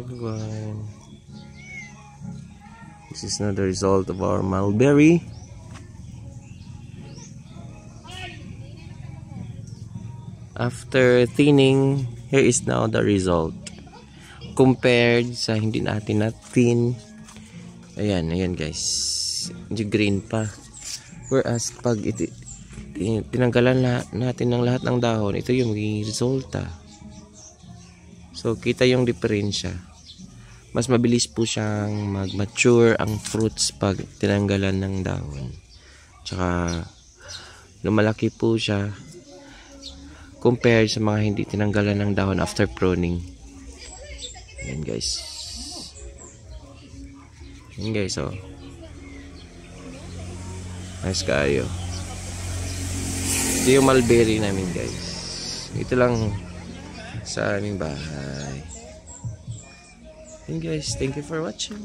everyone. This is now the result of our mulberry. After thinning, here is now the result. Compared sa hindi natin na-thin. Ayan guys. Medyo green pa. Whereas pag tinanggalan natin ng lahat ng dahon, ito yung magiging resulta. So kita yung diferensya. Mas mabilis po siyang mag-mature ang fruits pag tinanggalan ng dahon. Tsaka lumalaki po siya compared sa mga hindi tinanggalan ng dahon after pruning. Ayan guys. Ayan guys, oh. Nice kayo. Ito yung mulberry namin guys. Ito lang sa aming bahay. Ayan guys, thank you for watching.